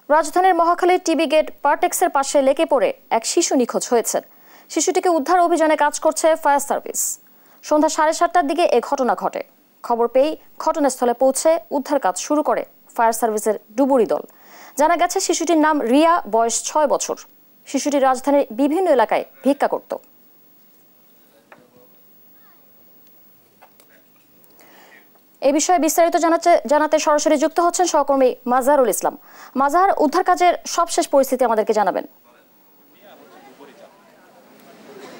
রাজধানীর মহাখালীর TB gate পার্টেক্সের পাশে লেকে পড়ে এক শিশু নিখোঁজ হয়েছে। শিশুটিকে উদ্ধার অভিযানে কাজ করছে ফায়ার সার্ভিস। সন্ধ্যা 7:30টার দিকে এ ঘটনা ঘটে। খবর পেয়েই ঘটনাস্থলে পৌঁছে উদ্ধার কাজ শুরু করে ফায়ার সার্ভিসের ডুবুরি দল। জানা গেছে শিশুটির নাম রিয়া, বয়স 6 বছর। শিশুটি রাজধানীর বিভিন্ন এলাকায় ভিক্ষা করত। এই বিষয়ে বিস্তারিত জানাতে সরাসরি যুক্ত হচ্ছেন সহকর্মী মাজারুল ইসলাম। মাজার, উদ্ধার কাজের সবশেষ পরিস্থিতি আমাদেরকে জানাবেন।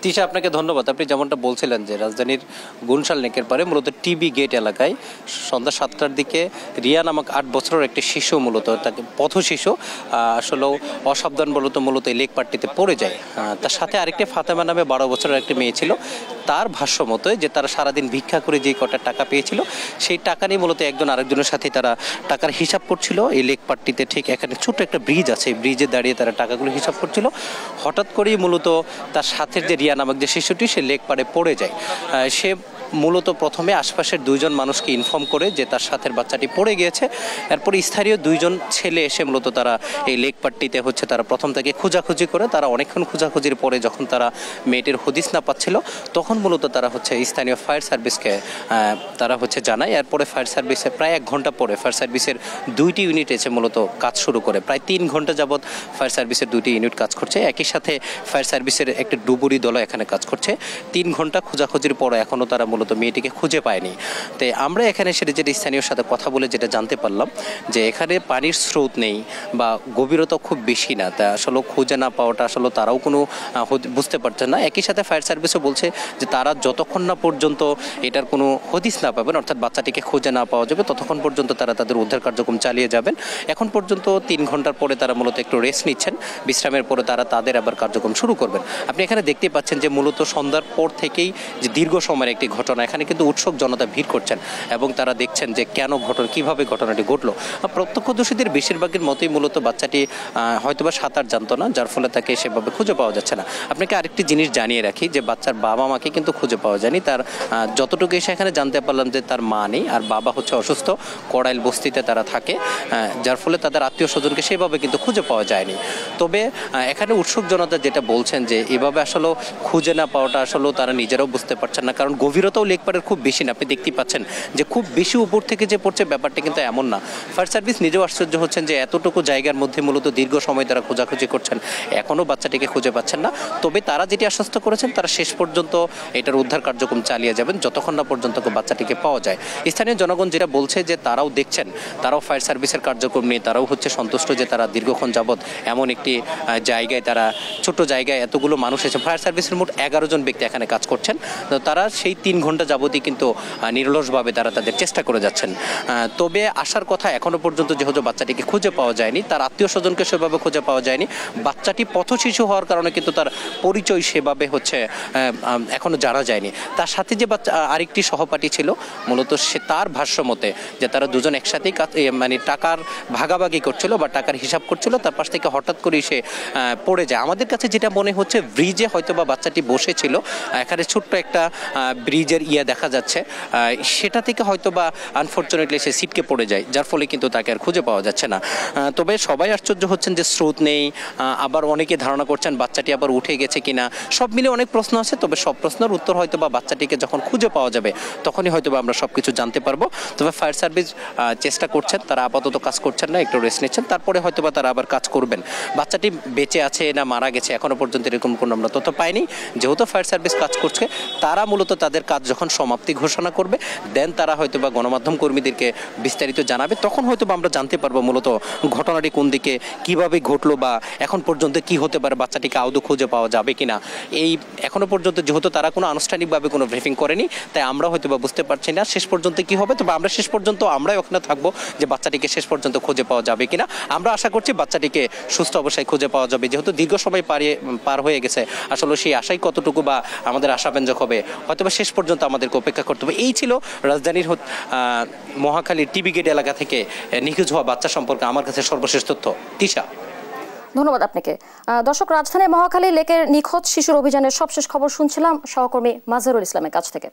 তিশা, আপনাকে ধন্যবাদ। আপনি যেমনটা বলছিলেন যে রাজধানীর গুলশান লেকের পারে মূলত টিবি গেট এলাকায় সন্ধ্যা 7টার দিকে রিয়া নামক 8 বছরের একটি শিশু, মূলত তাকে পথ শিশু আসলে অসাবধান মূলত এই লেক পাট্টিতে পড়ে যায়। তার সাথে আরেকটি ফাতেমা নামে 12 বছরের একটি মেয়ে ছিল। তার ভাষ্য মতো যে তারা সারাদিন ভিক্ষা করে যে কটা টাকা পেয়েছিল সেই টাকা নিয়ে মূলত একজন আরেকজনের সাথে তারা টাকার হিসাব করছিল। এই লেক পাট্টিতে ঠিক এখানে ছোট্ট একটা ব্রিজ আছে, এই ব্রিজে দাঁড়িয়ে তারা টাকাগুলো হিসাব করছিল। হঠাৎ করেই মূলত তার সাথে যে রিয়া নামক যে শিশুটি সে লেক পাড়ে পড়ে যায়। সে মূলত প্রথমে আশপাশের 2জন মানুষকে ইনফর্ম করে যে তার সাথের বাচ্চাটি পড়ে গিয়েছে। এরপরে স্থানীয় 2জন ছেলে এসে মূলত তারা এই লেক পাট্টিতে তারা প্রথম থেকে খোঁজাখুঁজি করে। তারা অনেকক্ষণ খোঁজাখুঁজির পরে যখন তারা মেয়েটির হদিস না পাচ্ছিল তখন মূলত তারা স্থানীয় ফায়ার সার্ভিসকে তারা জানায়। এরপরে ফায়ার সার্ভিসে প্রায় 1 ঘন্টা পরে ফায়ার সার্ভিসের 2টি ইউনিট এসে মূলত কাজ শুরু করে। প্রায় 3 ঘন্টা যাবৎ ফায়ার সার্ভিসের 2টি ইউনিট কাজ করছে। একই সাথে ফায়ার সার্ভিসের একটি ডুবুরি দল এখানে কাজ করছে। 3 ঘন্টা খোঁজাখুঁজির পরে এখনও তারা মূলত মেয়েটিকে খুঁজে পায়নি। তো আমরা এখানে যেটা স্থানীয় সাথে কথা বলে যেটা জানতে পারলাম যে এখানে পানির স্রোত নেই বা গভীরতা খুব বেশি না। তা আসলে খুঁজে না পাওয়াটা আসলে তারাও কোনো বুঝতে পারছেন না। একই সাথে ফায়ার সার্ভিসও বলছে যে তারা যতক্ষণ না পর্যন্ত এটার কোনো হদিস না পাবেন, অর্থাৎ বাচ্চাটিকে খুঁজে না পাওয়া যাবে, ততক্ষণ পর্যন্ত তারা তাদের উদ্ধার কার্যক্রম চালিয়ে যাবেন। এখন পর্যন্ত 3 ঘন্টার পরে তারা মূলত একটু রেস্ট নিচ্ছেন। বিশ্রামের পরে তারা তাদের আবার কার্যক্রম শুরু করবেন। আপনি এখানে দেখতে পাচ্ছেন যে মূলত সন্ধ্যার পর থেকেই যে দীর্ঘ সময়ের একটি ঘটনা, এখানে কিন্তু উৎসুক জনতা ভিড় করছেন এবং তারা দেখছেন যে কিভাবে ঘটনাটি ঘটলো। প্রত্যক্ষদর্শীদের বেশিরভাগের মতোই মূলত বাচ্চাটি হয়তোবা সাঁতার জানতো না, যার ফলে তাকে সেভাবে খুঁজে পাওয়া যাচ্ছে না। আপনাকে আরেকটি জিনিস জানিয়ে রাখি যে বাচ্চার বাবা মাকে কিন্তু খুঁজে পাওয়া যায়নি। তার যতটুকু এসে এখানে জানতে পারলাম যে তার মা নেই আর বাবা অসুস্থ, কড়াইল বস্তিতে তারা থাকে, যার ফলে তাদের আত্মীয় স্বজনকে সেভাবে কিন্তু খুঁজে পাওয়া যায়নি। তবে এখানে উৎসুক জনতা যেটা বলছেন যে এভাবে আসলে খুঁজে না পাওয়াটা আসলে তারা নিজেরাও বুঝতে পারছেন না, কারণ গভীরতাও লেক পাড়ের খুব বেশি না। আপনি দেখতেই পাচ্ছেন যে খুব বেশি উপর থেকে যে পড়ছে ব্যাপারটা কিন্তু এমন না। ফায়ার সার্ভিস নিজেও আশ্চর্য হচ্ছেন যে এতটুকু জায়গার মধ্যে মূলত দীর্ঘ সময় তারা খোঁজাখুঁজি করছেন, এখনও বাচ্চাটিকে খুঁজে পাচ্ছেন না। তবে তারা যেটি আশ্বস্ত করেছেন তারা শেষ পর্যন্ত এটার উদ্ধার কার্যক্রম চালিয়ে যাবেন যতক্ষণ না পর্যন্ত বাচ্চাটিকে পাওয়া যায়। স্থানীয় জনগণ যেটা বলছে যে তারাও দেখছেন, তারাও ফায়ার সার্ভিসের কার্যক্রম নিয়ে তারাও সন্তুষ্ট যে তারা দীর্ঘক্ষণ যাবৎ এমন একটি জায়গায়, তারা ছোট জায়গায় এতগুলো মানুষ এসে ফায়ার সার্ভিসের মোট 11 জন ব্যক্তি এখানে কাজ করছেন। তারা সেই 3 ঘন্টা যাবতই কিন্তু নিরলসভাবে তারা তাদের চেষ্টা করে যাচ্ছেন। তবে আসার কথা এখনো পর্যন্ত যেহেতু বাচ্চাটিকে খুঁজে পাওয়া যায়নি, তার আত্মীয় স্বজনকে সেভাবে খুঁজে পাওয়া যায়নি। বাচ্চাটি পথ শিশু হওয়ার কারণে কিন্তু তার পরিচয় সেভাবে এখনো জানা যায়নি। তার সাথে যে আরেকটি সহপাঠী ছিল মূলত তার ভাষ্য মতে যে তারা 2জন একসাথেই টাকার ভাগাভাগি করছিল বা টাকার হিসাব করছিল, তার পাশ থেকে হঠাৎ করে সে পড়ে যায়। আমাদের কাছে যেটা মনে হচ্ছে ব্রিজে হয়তো বা বাচ্চাটি বসেছিল, এখানে ছোট্ট একটা ব্রিজের দেখা যাচ্ছে, সেটা থেকে হয়তো বা আনফর্চুনেটলি সে ছিটকে পড়ে যায়, যার ফলে কিন্তু তাকে আর খুঁজে পাওয়া যাচ্ছে না। তবে সবাই আশ্চর্য হচ্ছেন যে স্রোত নেই, আবার অনেকে ধারণা করছেন বাচ্চাটি আবার উঠে গেছে কিনা। সব মিলে অনেক প্রশ্ন আছে, তবে সব প্রশ্নের উত্তর হয়তো বা বাচ্চাটিকে যখন খুঁজে পাওয়া যাবে তখনই হয়তো বা আমরা সবকিছু জানতে পারবো। তবে ফায়ার সার্ভিস চেষ্টা করছেন, তারা আপাতত কাজ করছেন না, একটু রেস্ট নিচ্ছেন, তারপরে হয়তো বা তারা আবার কাজ করবেন। বাচ্চাটি বেঁচে আছে না মারা গেছে এখনো পর্যন্ত এরকম কোনো আমরা তথ্য পাইনি। যেহেতু ফায়ার সার্ভিস কাজ করছে, তারা মূলত তাদের কাজ যখন সমাপ্তি ঘোষণা করবে দেন তারা হয়তো বা গণমাধ্যম কর্মীদেরকে বিস্তারিত জানাবে, তখন হয়তো বা আমরা জানতে পারবো মূলত ঘটনাটি কোন দিকে কিভাবে ঘটলো বা এখন পর্যন্ত কি হতে পারে, বাচ্চাটিকে আদৌ খুঁজে পাওয়া যাবে কিনা। এই এখনো পর্যন্ত যেহেতু তারা কোনো আনুষ্ঠানিকভাবে কোনো ব্রিফিং করেনি, তাই আমরা হয়তো বা বুঝতে পারছি না শেষ পর্যন্ত কি হবে। তবে আমরা শেষ পর্যন্ত আমরাই ওখানে থাকবো যে বাচ্চাটিকে শেষ পর্যন্ত খুঁজে পাওয়া যাবে কিনা। আমরা আশা করছি বাচ্চাটিকে সুস্থ অবস্থায় খুঁজে পাওয়া যাবে, যেহেতু দীর্ঘ সময় পার হয়ে গেছে। আসলে সেই আশাই কতটুকু বা আমাদের আশাব্যঞ্জক হবে হয়তো বা শেষ পর্যন্ত আমাদেরকে অপেক্ষা করতে হবে। এই ছিল রাজধানীর মহাখালীর টিবি গেট এলাকা থেকে নিখোঁজ হওয়া বাচ্চা সম্পর্কে আমার কাছে সর্বশেষ তথ্য। তিশা, ধন্যবাদ আপনাকে। দর্শক, রাজধানীর মহাখালী লেকের নিখোঁজ শিশুর অভিযানের সবশেষ খবর শুনছিলাম সহকর্মী মাজারুল ইসলামের কাছ থেকে।